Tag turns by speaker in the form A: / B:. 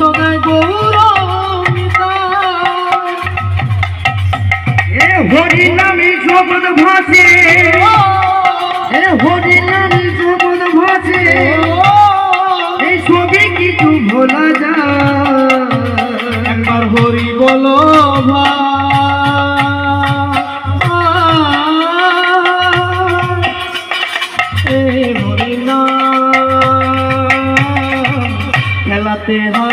A: সদায় গৌরমিতা
B: এ হরি নামে জগৎ ভাসে, এ হরি নামে জগৎ ভাসে, এই সবই কিছু ভোলা যায়।
A: একবার হরি বলো ভাই, হরি নাম খেলাতে হয়